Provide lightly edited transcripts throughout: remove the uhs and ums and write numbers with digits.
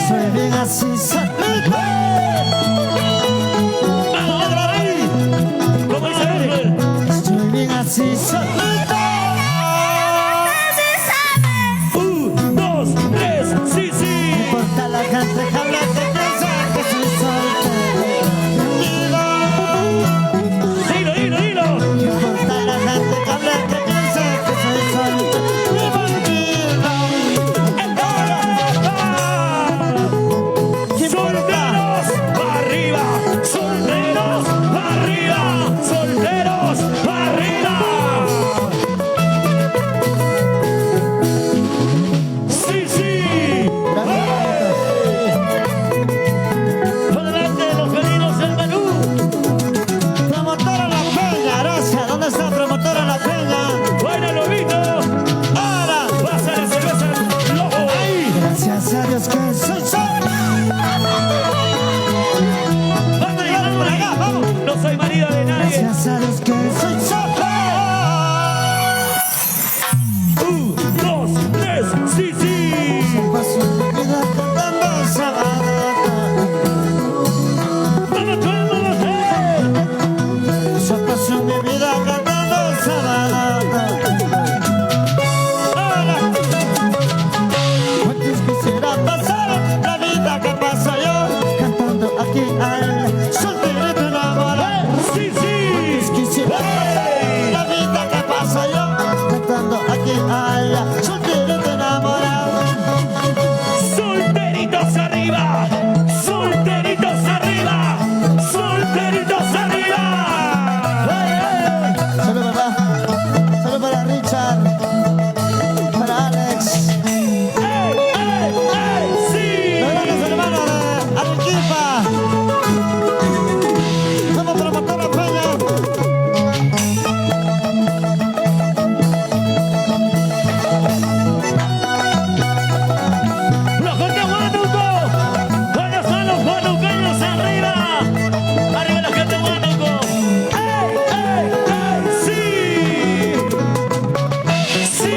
Soy bien así, solito. Soy bien así, solito. 1, 2, 3, sí, sí. No importa la gente que habla de piensa que soy soltero. Dilo. No importa la gente que habla de piensa que soy soltero. Solteros para arriba, solteros para arriba, solteros para arriba. Sí, sí. Adelante los felinos del menú. Promotora La Peña, gracias. ¿Dónde está Promotora La Peña? Buena lobito. Ahora. Pasa la cerveza al lobo. Ahí. Gracias a Dios que soy solo. Vamos. No soy marido de nadie. Gracias a Dios que soy solo. 1, 2, 3, sí, sí. Paso mi vida cantando esa balada. Yo paso mi vida cantando esa balada. Ahora, ¿cuántos quisiera pasar la vida que paso yo cantando aquí al solterito enamorado? Sí, sí. Quisiera pasar la vida que paso yo cantando aquí al solterito enamorado. Solteritos arriba, solteritos arriba, solteritos arriba. Salud papá, salud para Richard, para Alex, Sí. los grandes hermanos de Arequipa. Somos Promotora Peña. Los gente Huánuco, ¿dónde están los huanuqueños arriba? Arriba la gente Huánuco. Sí. Sí.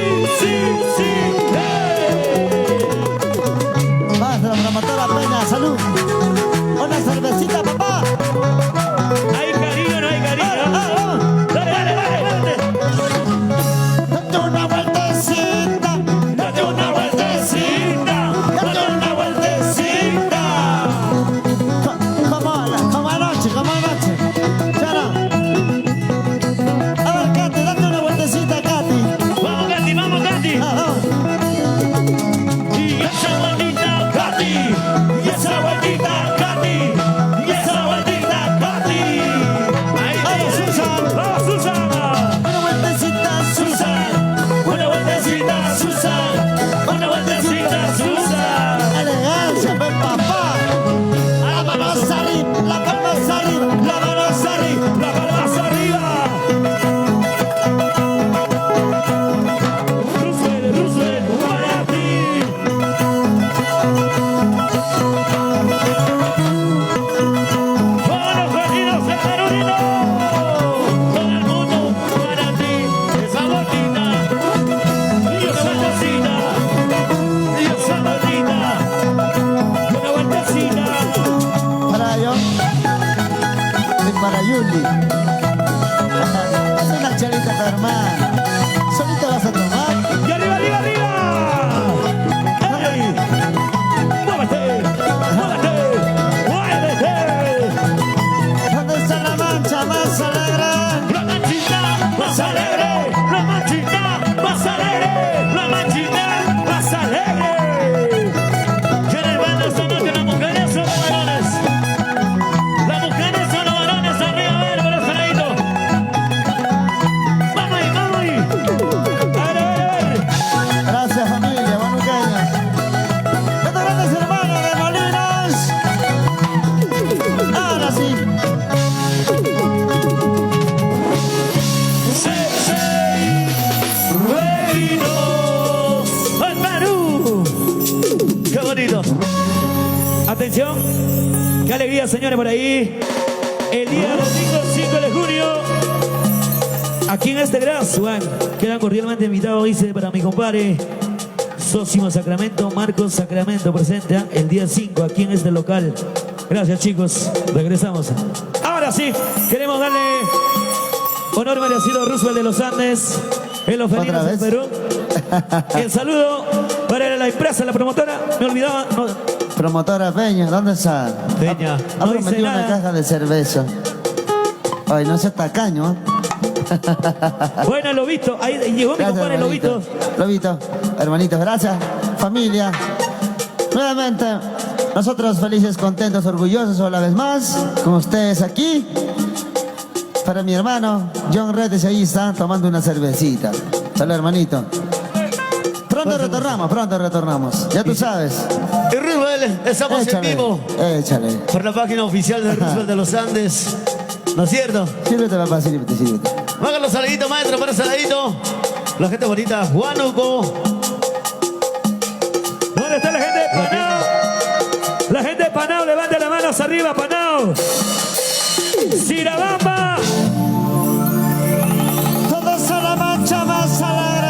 Más de la Promotora Peña, salud. Una cervecita papá. Hay cariño, no hay cariño. Dale. Date una vueltecita, Date una vueltecita, date una vueltecita. como anoche. Claro. A ver, Katy, date una vueltecita, Katy. Vamos, Katy. Ah, Y esa vueltita, Katy. Y esa vueltita, Katy. Y esa vueltita, Katy. Ahí Vamos, tienes. Susan. Vamos, Susana. Una vueltecita, Susan. Una vueltecita, Susan. Una vueltecita, Susan. elegancia, ven papá. La mano arriba, la palma arriba, la mano arriba. La palmas arriba. Roosevelt, para ti. Buenos vecinos de Carolina. Todo el mundo para ti. Esa vueltita. Y esa vueltecita. Y esa vueltita. Una vueltecita. Para John y para Yuli. Es una chelita, tu hermana. Solito vas a tomar. ¡Y arriba! ¡Ey! ¡Muévete! ¿Dónde está la mancha más alegre? ¡La manchita más alegre! ¡La manchita más alegre! ¡La manchita más alegre! ¿Quiénes van esta noche? ¿Las mujeres o los varones? ¿Las mujeres o los varones? Arriba, a ver, por ese ladito. ¡Vamos ahí! A ver. Gracias, familia guanuqueña. Estos grandes hermanos de Molinos. Ahora sí. ¡Reino al Perú! ¡Qué bonito! Atención, qué alegría, señores, por ahí. El día domingo 5 de junio, aquí en este gran Swan, quedan cordialmente invitados, dice, para mi compadre Sósimo Sacramento, Marcos Sacramento presente el día 5 aquí en este local. Gracias, chicos. Regresamos. Ahora sí, queremos darle honor merecido a Roosevelt de los Andes, en los felinos del Perú. El saludo para la empresa, la promotora. Me olvidaba. No. Promotora Peña, ¿dónde está? Peña. Ha No prometido dice una nada. caja de cerveza. Ay, no sea tacaño. Bueno, Lobito. Ahí llegó mi Gracias, compadre hermanito. Lobito. Lobito, hermanitos, gracias. Familia. Nuevamente, nosotros felices, contentos, orgullosos una vez más con ustedes aquí. Para mi hermano John Redes, ahí están tomando una cervecita. Salud, hermanito. Pronto retornamos. Ya tú sabes. Y Roosevelt, estamos en vivo Échale. por la página oficial de Roosevelt de los Andes. ¿No es cierto? Sírvete, papá, sírvete. Hagan los saladitos, maestro, para el saladito. La gente bonita, Huánuco. ¿Dónde está la gente de Panao? La gente de Panao, levante las manos arriba, Panao. Sirabamba. Todos a la mancha más alegre.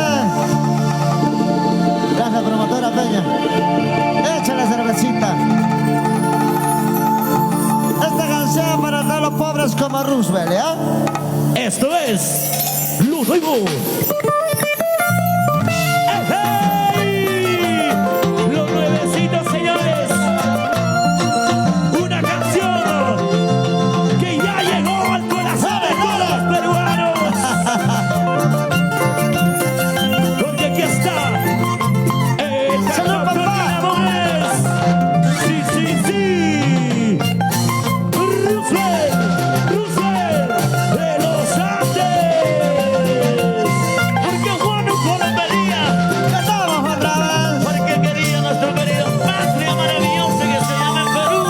Gracias, promotora Peña. Échale cervecita. Esta canción para todos los pobres como Roosevelt, ¿ya? Esto es Ludo y Bo. ¡Ey! Los nuevecitos, señores. Una canción que ya llegó al corazón de todos los peruanos. Porque aquí está el ¡Salud, cantautor papá! de amores. Sí. Roosevelt de los Andes. Porque Huánuco lo pedía. ¡Cantamos otra vez! Porque quería nuestro querido patria maravillosa que se llama Perú.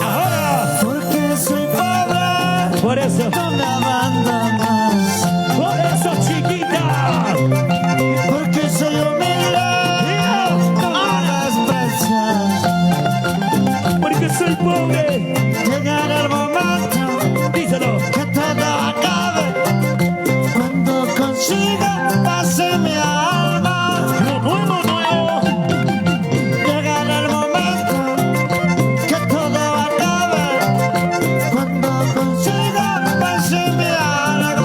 Ahora, Porque soy pobre, por eso, no me abandonas. chiquita. Porque soy humilde, no me desprecias. Porque soy pobre. Llegará el momento Díselo. que todo acabe. Cuando consiga paz en mi alma. Lo nuevo. Llegará el momento que todo acabe. Cuando consiga paz en mi alma.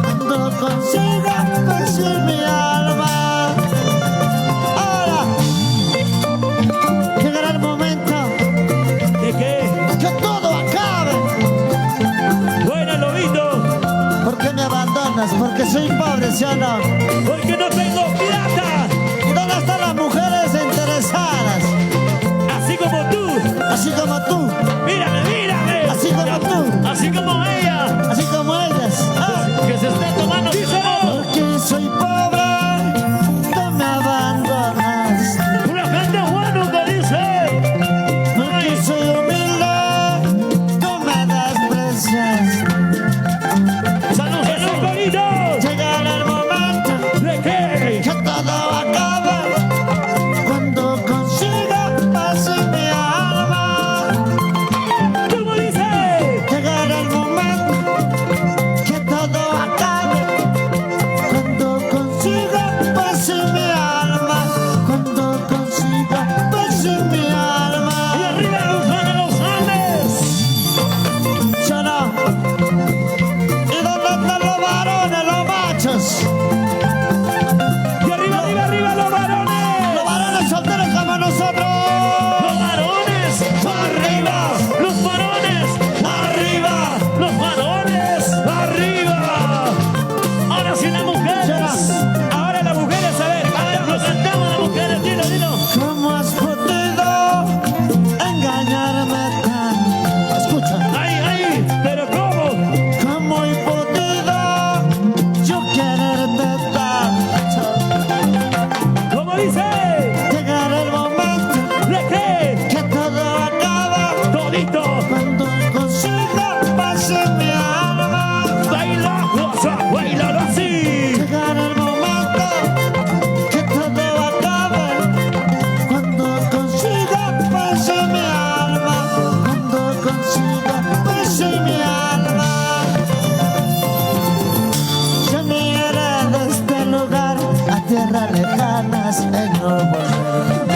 Cuando consiga paz en mi alma. Ahora llegará el momento ¿De qué? que todo acabe. Buena, Lobito. ¿Por qué me abandonas? Porque soy pobre, ¿sí o no? Porque no tengo plata. ¿Y dónde están las mujeres interesadas? Así como tú. Así como tú, Mírame. así como tú, Así como ella, así como ellas. Ah. que se esté tomando su Díselo. Porque soy pobre, no me abandonas. Una gente Huánuco dice. Porque soy humilde, no me desprecias. salud. Lobito. Llegará el momento ganas de no volver.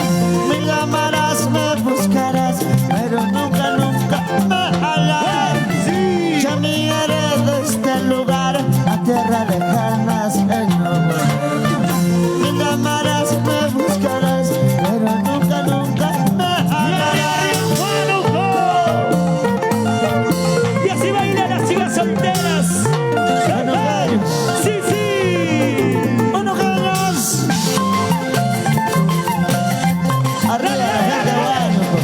Me llamarás, me buscarás, pero nunca, nunca me hallarás. Ya me iré de este lugar a tierra lejanas de no volver. Me llamarás, me buscarás, pero nunca, nunca me hallarás. Y así bailan las chicas solteras. Sí, sí. ¡Unos gallos! Arriba la gente de Huánuco.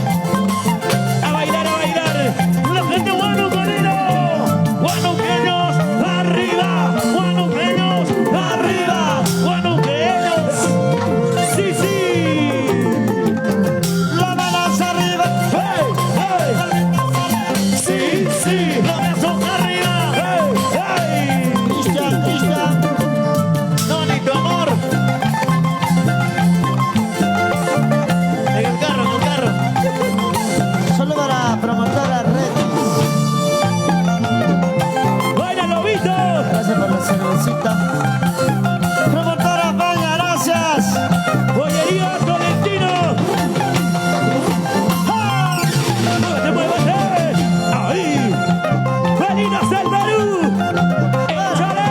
A bailar, a bailar. La gente de Huánuco, neno. Huánuqueños, arriba. Huánuqueños, arriba. Huánuqueños. Sí, sí. La manos arriba. ¡Hey, hey! Sí, sí. Los brazos arriba. ¡Hey, hey! Cristian, Cristian. Noni, tu amor. En el carro, en el carro. Solo para promotora Red. ¡Baila, lobito! Gracias por la cervecita. Promotora España, gracias. ¡Bollería Tolentino! ¡Ah! ¡Muévete, muévete! ¡Ahí! ¡Venidas del Perú! ¡Échale!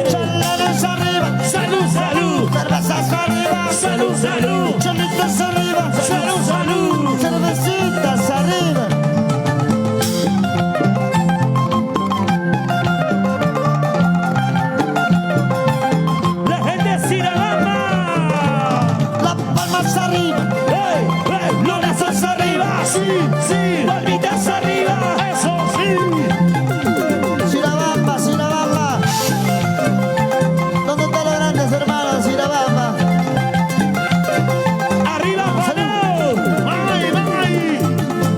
Chalanes arriba. ¡Salud, salud! Cervezas arriba. ¡Salud, salud! Chalitas arriba. ¡Salud, salud! Cervecitas arriba. ¡La gente de Sirabamba! Las palmas arriba. ¡Hey, hey! ¡Los brazos arriba! ¡Sí, sí! ¡Palmitas arriba! ¡Eso sí! Sirabamba, Sirabamba. ¿Dónde están los grandes hermanos de Sirabamba? ¡Arriba, Panau! ¡Ay, ay!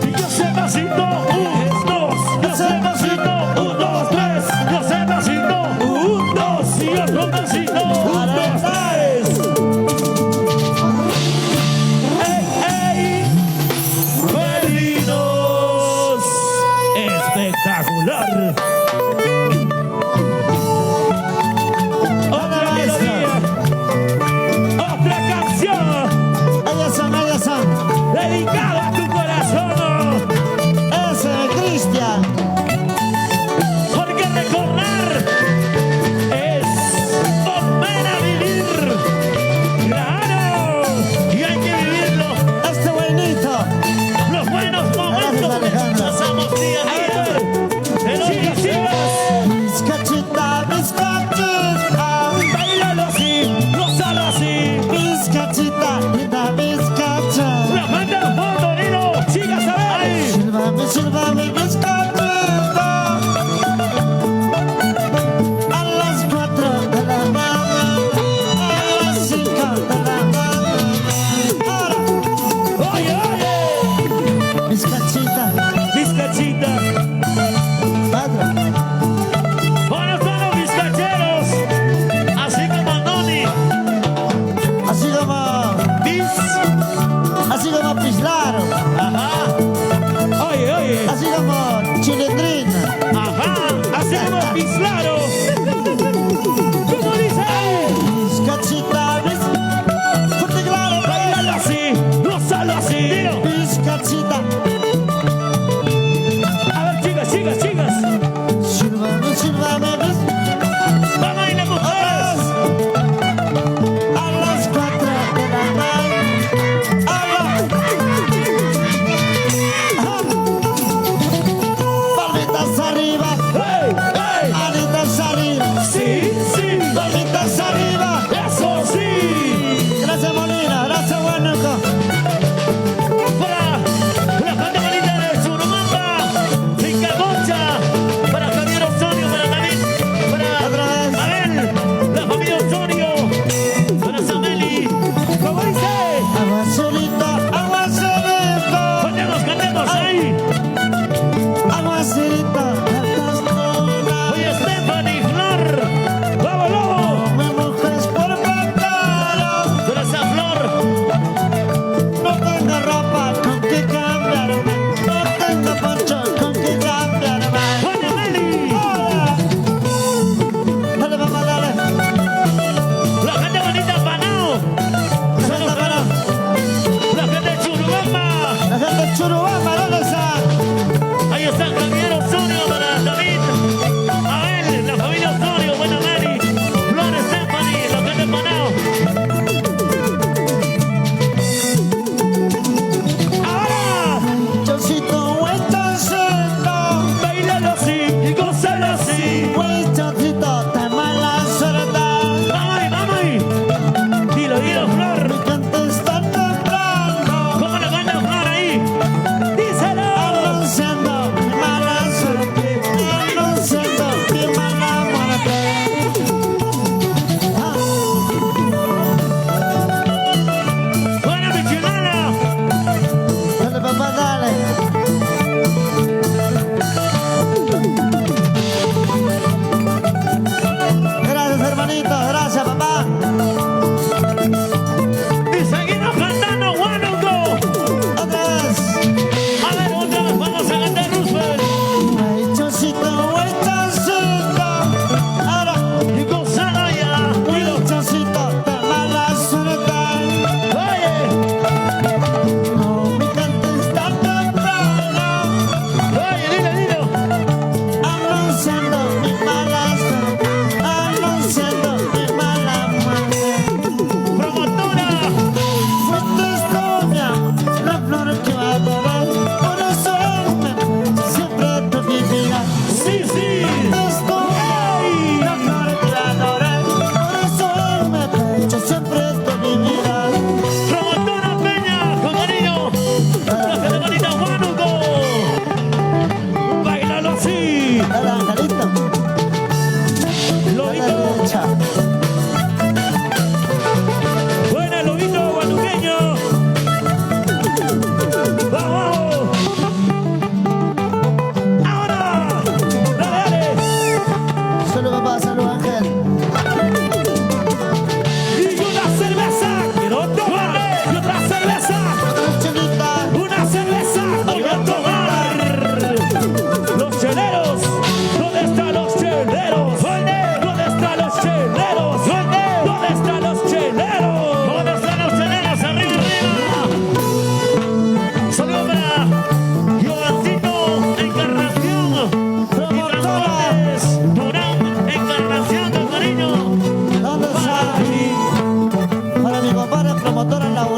Y yo sé pasito, un, dos, yo sé pasito, un, dos, tres, yo sé pasito, un, dos, y otro pasito, un, dos, tres. ¡Ey, ey! ¡Felinos! ¡Espectacular! Otra melodía, otra canción. Ellas son. Dedicado a tu corazón, Ese Cristian. porque recordar es volver a vivir. Claro, y hay que vivirlo. Este buenito. Los buenos momentos Gracias, Alejandro. pasamos día a día. Sigas, sigas, Mis cachitas, mis cachitas. bailalo así, gozalo así. Mis cachitas, mira mis cachitas. La manda al fondo, neno. Sigas a ver. Sírvame, sírvame mis cachitas. A las 4 de la mañana. A las 5 de la mañana. Ahora, Oye, oye, mis cachitas. mis cachitas. Padre. Bueno, todos los bizcacheros, Así como Noni. Así como, así como Pislaro. Ajá. oye, oye, Así como Chilindrina. ajá, así como Pislaro. ¿Cómo dice? Mis cachitas, mis. Fuerte claro, Bailalo así, gozalo así. mis cachitas. A ver, chicas, chicas, chicas. Sírvame, sírvame mis. Vamos a ir a mujeres. A las 4 de la mañana.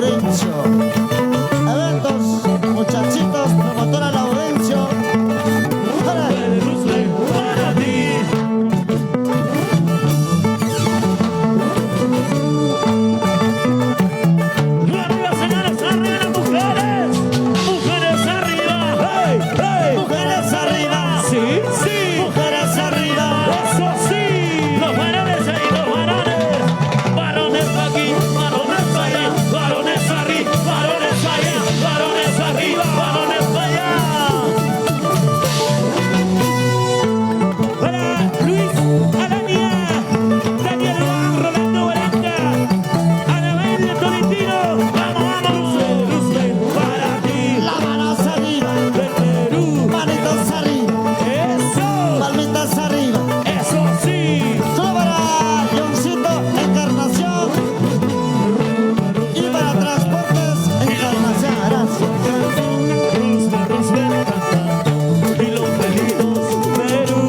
Laurencio. Eventos, muchachitos, promotora Laurencio. Para Para ti. Arriba, señores, arriba las mujeres. Mujeres arriba. Hey, hey. mujeres arriba. Sí, sí. Mujeres arriba. Eso sí. Los varones ahí, los varones. Varones pa' aquí, varones pa' allá. Varones arriba, varones allá. Varones arriba, varones pa' allá. Para Luis Alania, Daniel Juan, Rolando Valenta, Anabel Tolentino. Vamos, vamos, Roosevelt, para ti. Las manos arriba. Del Perú. Manitos arriba. Eso, Palmitas arriba. eso sí. Solo para Johncito, Encarnación. Y para Transportes, Encarnación. Gracias. Roosevelt canta. Y los felinos, Perú.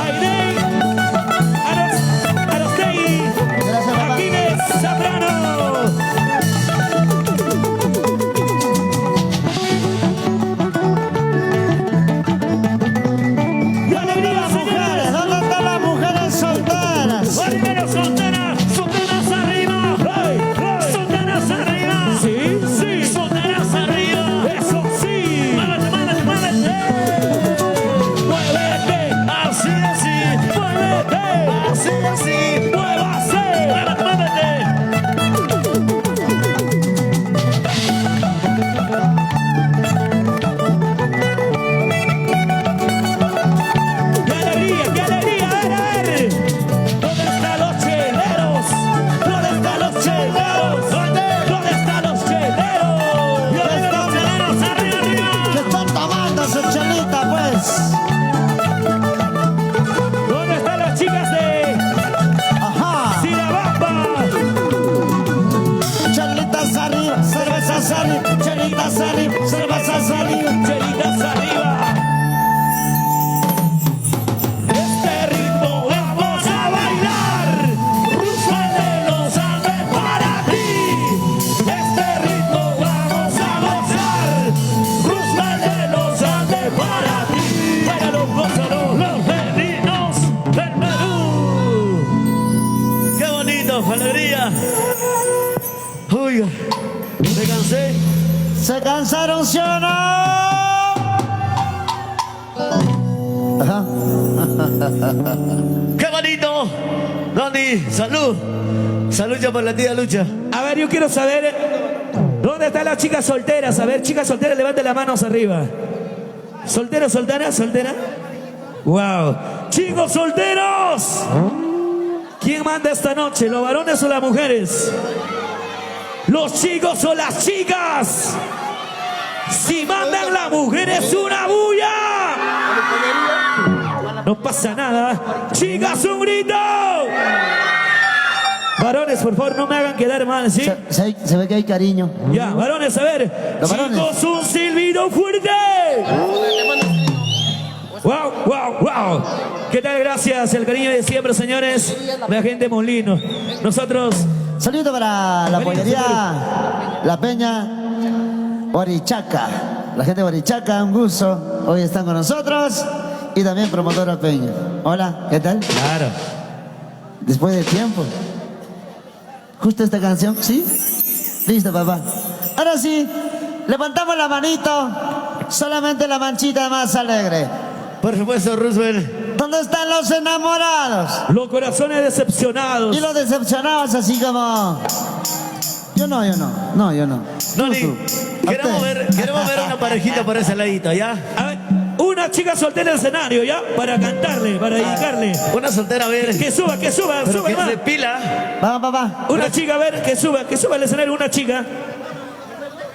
Aide, Arostegui, Gracias, papá. Aquiles Zambrano. ¡Qué alegría, Mujeres, señores! ¿dónde están las mujeres solteras? Marineros, solteras, solteras arriba. Hey, hey. Solteras arriba. Sí, sí. Solteras arriba. Eso sí. Muévete, muévete, muévete. Muévete. Así, así. Muévete. Así, así. Muévase. Muévete, muévete. ¡Qué alegría, qué alegría! A ver, a ver. ¿Dónde están los cheleros? ¿Dónde están los cheleros? ¿Dónde están los cheleros? ¿Dónde están los cheleros? ¡Arriba, arriba! Que están tomando su chelita, pues. ¿Dónde están las chicas de Ajá. Sirabamba? Chelitas arriba, cervezas arriba, chelitas arriba, cervezas arriba. Chelitas arriba. Este ritmo vamos a bailar. Roosevelt de los Andes para ti. Este ritmo vamos a gozar. Roosevelt de los Andes para ti. Báilalo, gózalo, los felinos del Perú. Qué bonito, qué alegría. Uy, me cansé. ¿Se cansaron, sí o no? Ajá. Qué bonito. Ronnie, salud. Salud ya por la tía Lucha. A ver, yo quiero saber dónde están las chicas solteras. A ver, chicas solteras, levanten las manos arriba. ¿Soltero, soltera, soltera? Wow. Chicos solteros. ¿Quién manda esta noche? ¿Los varones o las mujeres? ¿Los chicos o las chicas? Si mandan las mujeres, una bulla. No pasa nada. Chicas, un grito. Varones, por favor, no me hagan quedar mal, ¿sí? Se ve que hay cariño. Ya, varones, a ver. Los varones. Chicos, un silbido fuerte. Wow, wow, wow. ¿Qué tal? Gracias, el cariño de siempre, señores. La gente de Molino. Nosotros, Saludo para la Vení, pollería La Peña Borichaca. La gente de Borichaca, un gusto. Hoy están con nosotros. Y también promotora Peña. Hola, ¿qué tal? claro. Después de tiempo. Justo esta canción, ¿sí? Listo, papá. Ahora sí, levantamos la manito. Solamente la manchita más alegre. Por supuesto, Roosevelt. ¿Dónde están los enamorados? Los corazones decepcionados. Y los decepcionados así como... Yo no. No, yo no. Noni, Tú. queremos ver una parejita por ese ladito, ¿ya? A ver, una chica soltera en el escenario, ¿ya? Para cantarle, para dedicarle. Una soltera, a ver. Que suba, Pero sube que más. se pila. Vamos, papá. Una chica, a ver, que suba al escenario, una chica.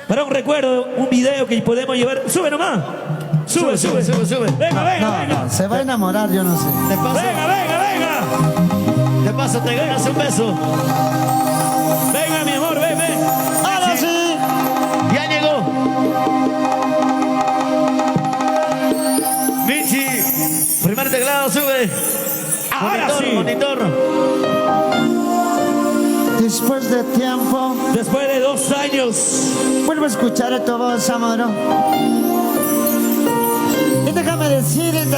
Para un recuerdo, un video que podemos llevar. Sube nomás. Sube. Venga, venga. No, se va a enamorar, yo no sé. Te paso, Venga. te paso, te ganas un beso. Venga, mi amor, ven. Ahora sí. Ya llegó. Michi, primer teclado, sube. Ahora Monitor, sí. monitor. Después de de tiempo, Después de 2 años. vuelvo a escuchar tu voz, amor. Y déjame decirte,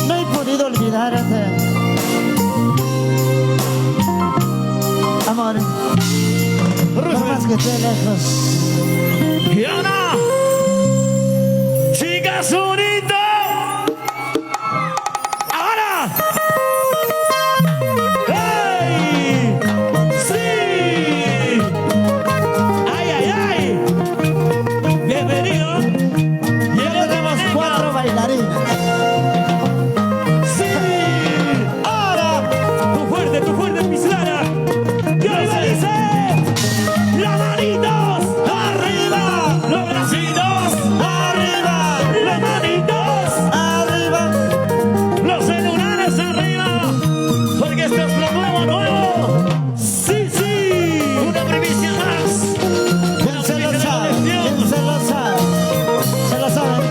no he podido olvidarte, amor, por más que esté lejos. Y ahora, chicas bonitas. Ahora. ¡Hey! ¡Sí! ¡Ay, ay, ay! Bienvenido. Ya tenemos 4 bailarines. ¡Sí! Ahora, Tu fuerte, Pislana. Y arriba dice: ¡las manitos arriba! ¡Los bracitos arriba! ¡Las manitos! arriba, ¡Los celulares arriba! Porque esto es lo nuevo, nuevo. ¡Sí, sí! Una primicia más. ¿quién se lo sabe? ¿Quién se lo sabe? ¿Se lo sabe?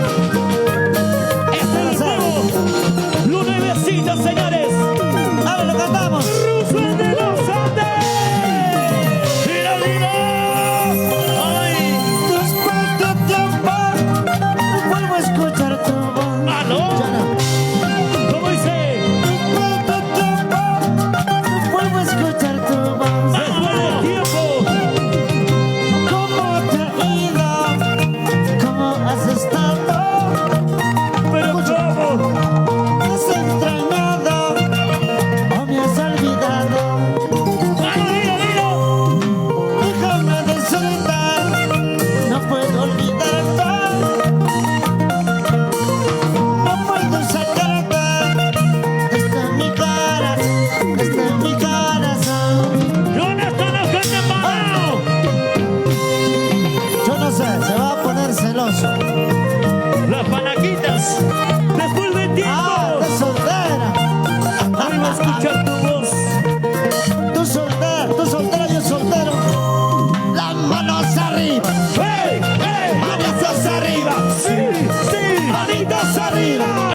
Este es lo nuevo. Los nuevecitos, señores. Ahora lo cantamos. Roosevelt de los Andes. ¡Mira, mira! ¡Ay! Después de tiempo, vuelvo a escuchar tu voz. ¡Ah, no! Ya no. ¿Cómo dice? Después de tiempo, vuelvo a escuchar tu voz. ¡Después del tiempo! ¿Cómo te ha ido? ¿Cómo has estado? ¡Pero cómo! ¿Me has extrañado o me has olvidado? ¡Vamos, dilo, dilo! Déjame decirte, no puedo olvidarte, no puedo sacarte desde mi cara, desde mi corazón. ¿Dónde están los que te han pagado? Yo no sé, se va a poner celoso. Las panaquitas. Después del Ah, tiempo. de soltera. Vuelvo a escuchar tu voz. Tú soltera, yo soltero. Las manos arriba. ¡Hey! ¡Hey! Manitos arriba. ¡Sí! ¡Sí! Manitos arriba.